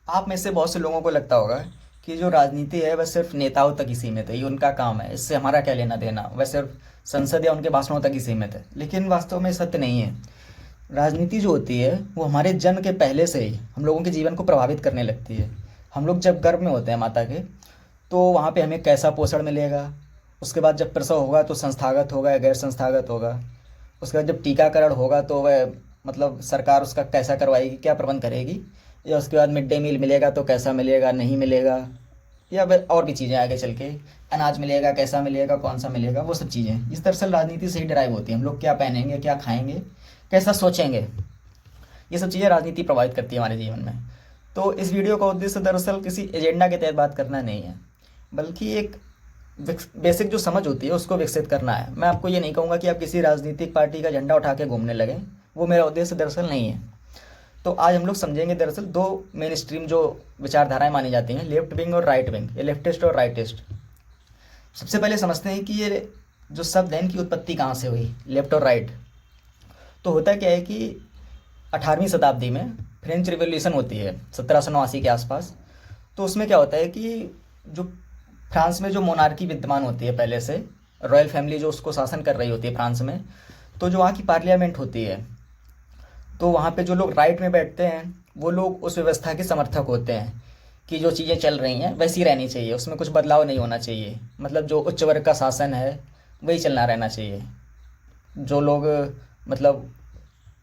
आप में से बहुत से लोगों को लगता होगा कि जो राजनीति है वह सिर्फ नेताओं तक ही सीमित है, ये उनका काम है, इससे हमारा क्या लेना देना, वह सिर्फ संसद या उनके भाषणों तक ही सीमित है। लेकिन वास्तव में सत्य नहीं है। राजनीति जो होती है वो हमारे जन्म के पहले से ही हम लोगों के जीवन को प्रभावित करने लगती है। हम लोग जब गर्भ में होते हैं माता के, तो वहाँ पे हमें कैसा पोषण मिलेगा, उसके बाद जब प्रसव होगा तो संस्थागत होगा या गैर संस्थागत होगा, उसके बाद जब टीकाकरण होगा तो वह मतलब सरकार उसका कैसा करवाएगी, क्या प्रबंध करेगी, या उसके बाद मिड डे मील मिलेगा तो कैसा मिलेगा, नहीं मिलेगा, या वह और भी चीज़ें आगे चल के अनाज मिलेगा, कैसा मिलेगा, कौन सा मिलेगा, वो सब चीज़ें इस दरअसल राजनीति से ही ड्राइव होती है। हम लोग क्या पहनेंगे, क्या खाएंगे, कैसा सोचेंगे, ये सब चीज़ें राजनीति प्रभावित करती है हमारे जीवन में। तो इस वीडियो का उद्देश्य दरअसल किसी एजेंडा के तहत बात करना नहीं है, बल्कि एक बेसिक जो समझ होती है उसको विकसित करना है। मैं आपको ये नहीं कहूँगा कि आप किसी राजनीतिक पार्टी का झंडा उठा के घूमने लगें, वो मेरा उद्देश्य दरअसल नहीं है। तो आज हम लोग समझेंगे दरअसल दो मेन स्ट्रीम जो विचारधाराएं मानी जाती हैं, लेफ्ट विंग और राइट विंग, या लेफ्टिस्ट और राइटिस्ट। सबसे पहले समझते हैं कि ये जो शब्द है इनकी उत्पत्ति कहाँ से हुई, लेफ्ट और राइट। तो होता क्या है कि 18वीं शताब्दी में फ्रेंच रिवॉल्यूशन होती है 1789 के आसपास। तो उसमें क्या होता है कि जो फ्रांस में जो मोनार्की विद्यमान होती है पहले से, रॉयल फैमिली जो उसको शासन कर रही होती है फ्रांस में, तो जो वहाँ की पार्लियामेंट होती है, तो वहाँ पे जो लोग राइट में बैठते हैं वो लोग उस व्यवस्था के समर्थक होते हैं कि जो चीज़ें चल रही हैं वैसी रहनी चाहिए, उसमें कुछ बदलाव नहीं होना चाहिए। मतलब जो उच्च वर्ग का शासन है वही चलना रहना चाहिए। जो लोग मतलब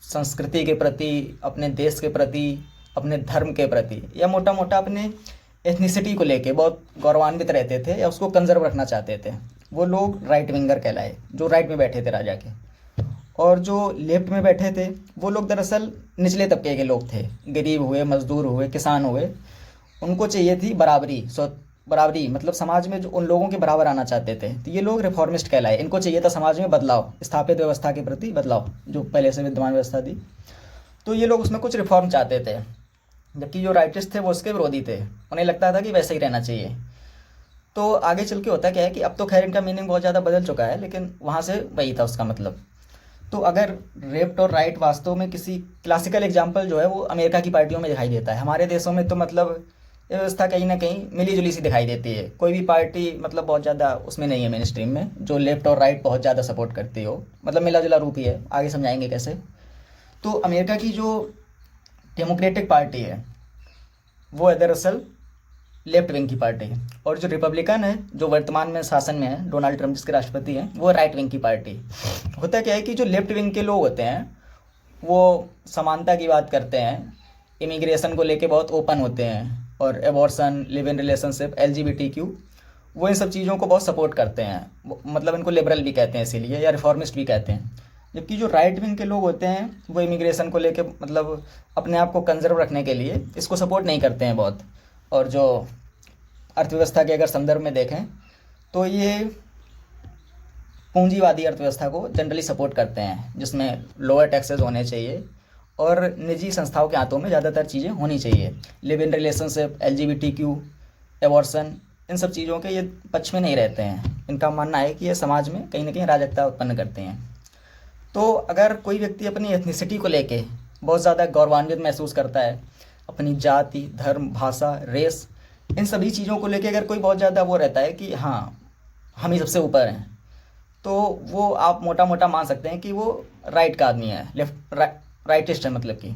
संस्कृति के प्रति, अपने देश के प्रति, अपने धर्म के प्रति, या मोटा मोटा अपने एथनिसिटी को लेके बहुत गौरवान्वित रहते थे या उसको कंजर्व रखना चाहते थे, वो लोग राइट विंगर कहलाए, जो राइट में बैठे थे राजा के। और जो लेफ्ट में बैठे थे वो लोग दरअसल निचले तबके के लोग थे, गरीब हुए, मजदूर हुए, किसान हुए। उनको चाहिए थी बराबरी, बराबरी मतलब समाज में जो उन लोगों के बराबर आना चाहते थे, तो ये लोग रिफॉर्मिस्ट कहलाए। इनको चाहिए था समाज में बदलाव, स्थापित व्यवस्था के प्रति बदलाव, जो पहले से विद्यमान व्यवस्था थी। तो ये लोग उसमें कुछ रिफॉर्म चाहते थे, जबकि जो राइटिस्ट थे वो उसके विरोधी थे, उन्हें लगता था कि वैसा ही रहना चाहिए। तो आगे चल के होता क्या है कि अब तो खैर इनका मीनिंग बहुत ज़्यादा बदल चुका है, लेकिन वहाँ से वही था उसका मतलब। तो अगर लेफ्ट और राइट वास्तव में किसी क्लासिकल एग्जाम्पल जो है वो अमेरिका की पार्टियों में दिखाई देता है। हमारे देशों में तो मतलब ये व्यवस्था कहीं ना कहीं मिली जुली सी दिखाई देती है। कोई भी पार्टी मतलब बहुत ज़्यादा उसमें नहीं है मेन स्ट्रीम में, जो लेफ्ट और राइट बहुत ज़्यादा सपोर्ट करती हो, मतलब मिला जुला रूप ही है, आगे समझाएंगे कैसे। तो अमेरिका की जो डेमोक्रेटिक पार्टी है वो है दरअसल लेफ्ट विंग की पार्टी, और जो रिपब्लिकन है जो वर्तमान में शासन में है, डोनाल्ड ट्रंप जिसके राष्ट्रपति हैं, वो राइट विंग की पार्टी। होता क्या है कि जो लेफ्ट विंग के लोग होते हैं वो समानता की बात करते हैं, इमिग्रेशन को लेके बहुत ओपन होते हैं, और abortion, live in relationship, LGBTQ, वो इन सब चीज़ों को बहुत सपोर्ट करते हैं। मतलब इनको लिबरल भी कहते हैं इसीलिए, या रिफॉर्मिस्ट भी कहते हैं। जबकि जो राइट विंग के लोग होते हैं वो इमिग्रेशन को लेके मतलब अपने आप को कंजर्व रखने के लिए इसको सपोर्ट नहीं करते हैं बहुत। और जो अर्थव्यवस्था के अगर संदर्भ में देखें तो ये पूंजीवादी अर्थव्यवस्था को जनरली सपोर्ट करते हैं, जिसमें लोअर टैक्सेस होने चाहिए और निजी संस्थाओं के हाथों में ज़्यादातर चीज़ें होनी चाहिए। Live in relationship, LGBTQ, abortion, इन सब चीज़ों के ये पक्ष में नहीं रहते हैं। इनका मानना है कि ये समाज में कहीं ना कहीं अराजकता उत्पन्न करते हैं। तो अगर कोई व्यक्ति अपनी एथनिसिटी को लेके बहुत ज़्यादा गौरवान्वित महसूस करता है, अपनी जाति, धर्म, भाषा, रेस, इन सभी चीज़ों को लेके अगर कोई बहुत ज़्यादा वो रहता है कि हाँ हम ही सबसे ऊपर हैं, तो वो आप मोटा मोटा मान सकते हैं कि वो राइट का आदमी है, राइटिस्ट है मतलब कि।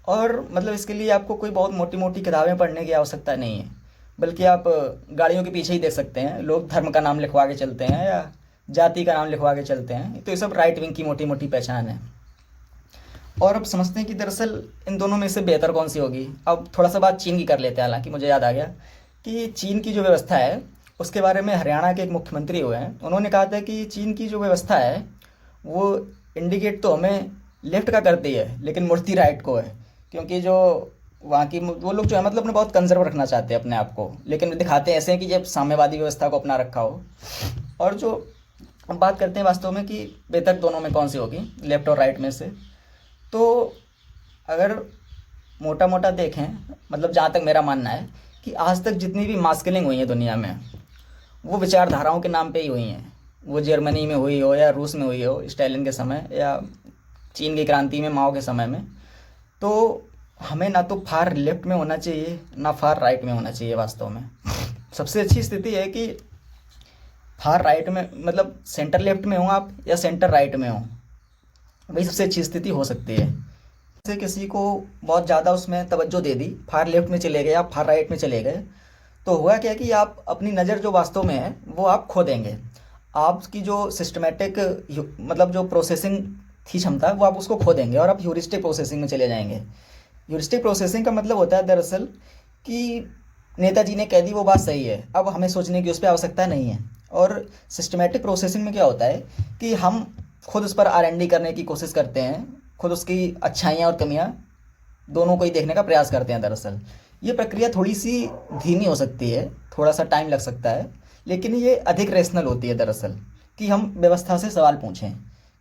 और मतलब इसके लिए आपको कोई बहुत मोटी मोटी किताबें पढ़ने की आवश्यकता नहीं है, बल्कि आप गाड़ियों के पीछे ही देख सकते हैं, लोग धर्म का नाम लिखवा के चलते हैं या जाति का नाम लिखवा के चलते हैं। तो ये सब राइट विंग की मोटी मोटी पहचान है। और अब समझते हैं कि दरअसल इन दोनों में से बेहतर कौन सी होगी। अब थोड़ा सा बात चीन की कर लेते हैं, हालांकि मुझे याद आ गया कि चीन की जो व्यवस्था है उसके बारे में हरियाणा के एक मुख्यमंत्री हुए हैं, उन्होंने कहा था कि चीन की जो व्यवस्था है वो इंडिकेट तो हमें लेफ्ट का करती है लेकिन मूर्ति राइट को है। क्योंकि जो वहाँ की वो लोग जो है मतलब अपने बहुत कंजर्व रखना चाहते हैं अपने आप को, लेकिन दिखाते ऐसे हैं कि जब साम्यवादी व्यवस्था को अपना रखा हो। और जो अब बात करते हैं वास्तव में कि बेहतर दोनों में कौन सी होगी, लेफ्ट और राइट में से, तो अगर मोटा मोटा देखें, मतलब जहाँ तक मेरा मानना है कि आज तक जितनी भी मास किलिंग हुई है दुनिया में वो विचारधाराओं के नाम पे ही हुई हैं। वो जर्मनी में हुई हो या रूस में हुई हो स्टालिन के समय, या चीन की क्रांति में माओ के समय में। तो हमें ना तो फार लेफ्ट में होना चाहिए ना फार राइट में होना चाहिए वास्तव में। सबसे अच्छी स्थिति है कि फार राइट में, मतलब सेंटर लेफ्ट में हो आप या सेंटर राइट में हो, वही सबसे अच्छी स्थिति हो सकती है। जैसे किसी को बहुत ज़्यादा उसमें तवज्जो दे दी, फार लेफ्ट में चले गए या फार राइट में चले गए, तो हुआ क्या कि आप अपनी नज़र जो वास्तव में है वो आप खो देंगे। आपकी जो सिस्टमेटिक, मतलब जो प्रोसेसिंग थी क्षमता, वो आप उसको खो देंगे और आप ह्यूरिस्टिक प्रोसेसिंग में चले जाएंगे। ह्यूरिस्टिक प्रोसेसिंग का मतलब होता है दरअसल कि नेताजी ने कह दी वो बात सही है, अब हमें सोचने की उस पर आवश्यकता नहीं है। और सिस्टमेटिक प्रोसेसिंग में क्या होता है कि हम खुद उस पर R&D करने की कोशिश करते हैं, खुद उसकी अच्छाइयाँ और कमियाँ दोनों को ही देखने का प्रयास करते हैं। दरअसल ये प्रक्रिया थोड़ी सी धीमी हो सकती है, थोड़ा सा टाइम लग सकता है, लेकिन ये अधिक रेशनल होती है दरअसल। कि हम व्यवस्था से सवाल पूछें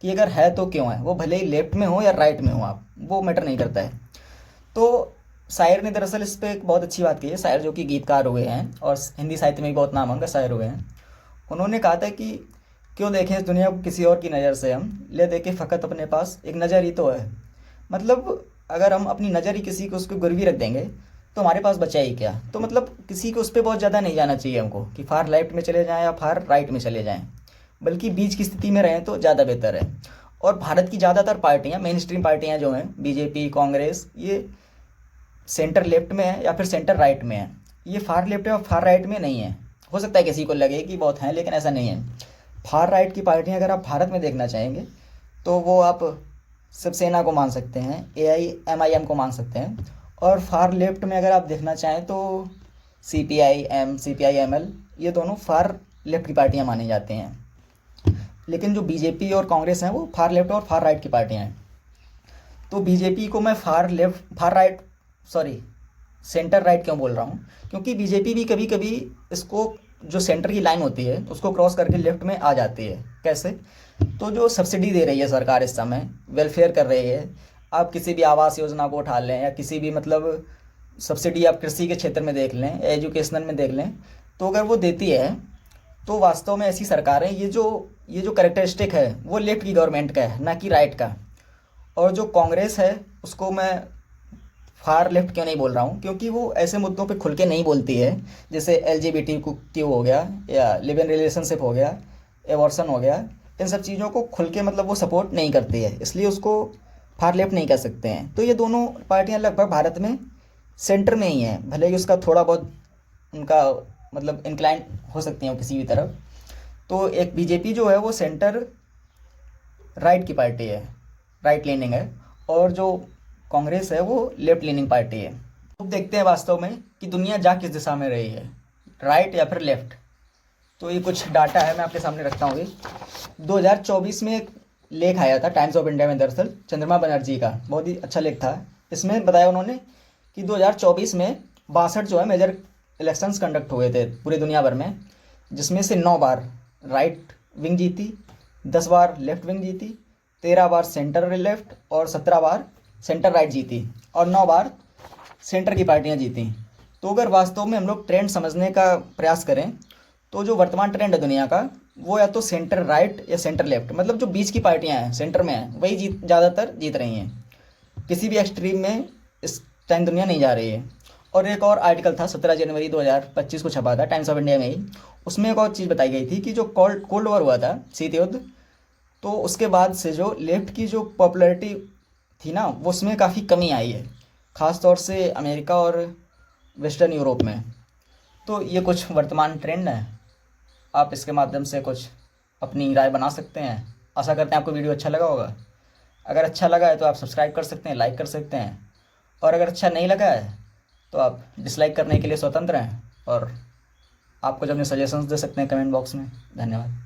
कि अगर है तो क्यों है, वो भले ही लेफ्ट में हो या राइट में हो, आप वो मैटर नहीं करता है। तो शायर ने दरअसल इस पे एक बहुत अच्छी बात की है। शायर जो कि गीतकार हुए हैं और हिंदी साहित्य में भी बहुत नामांकित शायर हुए हैं, उन्होंने कहा था कि क्यों देखें इस दुनिया को किसी और की नज़र से, हम ले देखे फ़कत अपने पास एक नज़र ही तो है। मतलब अगर हम अपनी नज़र ही किसी को उसको गिरवी रख देंगे तो हमारे पास बचा ही क्या। तो मतलब किसी को उस पर बहुत ज़्यादा नहीं जाना चाहिए हमको कि फार लेफ्ट में चले जाएँ या फार राइट में चले जाएँ, बल्कि बीच की स्थिति में रहें तो ज़्यादा बेहतर है। और भारत की ज़्यादातर पार्टियाँ, मेन स्ट्रीम पार्टियाँ जो हैं, बीजेपी, कांग्रेस, ये सेंटर लेफ्ट में है या फिर सेंटर राइट में है। ये फार लेफ्ट और फार राइट में नहीं है। हो सकता है किसी को लगे कि बहुत हैं, लेकिन ऐसा नहीं है। फार राइट की पार्टियां अगर आप भारत में देखना चाहेंगे तो वो आप शिवसेना को मान सकते हैं, AIMIM को मान सकते हैं। और फार लेफ्ट में अगर आप देखना चाहें तो CPIM, CPIML, ये दोनों फार लेफ्ट की पार्टियां मानी जाती हैं। लेकिन जो बीजेपी और कांग्रेस हैं वो फार लेफ्ट और फार राइट की पार्टियां हैं। तो बीजेपी को मैं far left, far right, sorry, centre right क्यों बोल रहा हूँ, क्योंकि बीजेपी भी कभी कभी इसको, जो सेंटर की लाइन होती है उसको क्रॉस करके लेफ्ट में आ जाती है। कैसे? तो जो सब्सिडी दे रही है सरकार इस समय, वेलफेयर कर रही है, आप किसी भी आवास योजना को उठा लें या किसी भी, मतलब सब्सिडी आप कृषि के क्षेत्र में देख लें, एजुकेशनल में देख लें, तो अगर वो देती है तो वास्तव में ऐसी सरकारें, ये जो करेक्टरिस्टिक है वो लेफ्ट की गवर्नमेंट का है, ना कि राइट का। और जो कांग्रेस है उसको मैं फार लेफ्ट क्यों नहीं बोल रहा हूँ, क्योंकि वो ऐसे मुद्दों पे खुल के नहीं बोलती है, जैसे LGBTQ हो गया या लिव इन रिलेशनशिप हो गया, एबॉर्शन हो गया। इन सब चीज़ों को खुल के, मतलब वो सपोर्ट नहीं करती है, इसलिए उसको फार लेफ्ट नहीं कह सकते हैं। तो ये दोनों पार्टियां लगभग भारत में सेंटर में ही हैं, भले ही उसका थोड़ा बहुत उनका, मतलब इंक्लाइन हो सकती हैं किसी भी तरफ। तो एक बीजेपी जो है वो सेंटर राइट की पार्टी है, राइट लीनिंग है, और जो कांग्रेस है वो लेफ्ट लीनिंग पार्टी है। अब देखते हैं वास्तव में कि दुनिया जा किस दिशा में रही है, राइट या फिर लेफ्ट। तो ये कुछ डाटा है, मैं आपके सामने रखता हूँ। ये 2024 में एक लेख आया था टाइम्स ऑफ इंडिया में, दरअसल चंद्रमा बनर्जी का बहुत ही अच्छा लेख था। इसमें बताया उन्होंने कि 2024 में 62 जो है मेजर इलेक्शंस कंडक्ट हुए थे पूरी दुनिया भर में, जिसमें से 9 बार राइट विंग जीती, 10 बार लेफ्ट विंग जीती, 13 बार सेंटर लेफ्ट और 17 बार सेंटर राइट जीती, और 9 बार सेंटर की पार्टियां जीती। तो अगर वास्तव में हम लोग ट्रेंड समझने का प्रयास करें तो जो वर्तमान ट्रेंड है दुनिया का, वो या तो सेंटर राइट या सेंटर लेफ्ट, मतलब जो बीच की पार्टियां हैं, सेंटर में हैं, वही ज़्यादातर जीत रही हैं। किसी भी एक्सट्रीम में इस टाइम दुनिया नहीं जा रही है। और एक और आर्टिकल था 17 जनवरी 2025 को छपा था टाइम्स ऑफ इंडिया में ही, उसमें एक और चीज़ बताई गई थी कि जो कोल्ड वॉर हुआ था, शीत युद्ध, तो उसके बाद से जो लेफ्ट की जो पॉपुलैरिटी थी ना, वो उसमें काफ़ी कमी आई है, ख़ास तौर से अमेरिका और वेस्टर्न यूरोप में। तो ये कुछ वर्तमान ट्रेंड है, आप इसके माध्यम से कुछ अपनी राय बना सकते हैं। आशा करते हैं आपको वीडियो अच्छा लगा होगा। अगर अच्छा लगा है तो आप सब्सक्राइब कर सकते हैं, लाइक कर सकते हैं, और अगर अच्छा नहीं लगा है तो आप डिसलाइक करने के लिए स्वतंत्र हैं, और आपको जो अपने सजेशंस दे सकते हैं कमेंट बॉक्स में। धन्यवाद।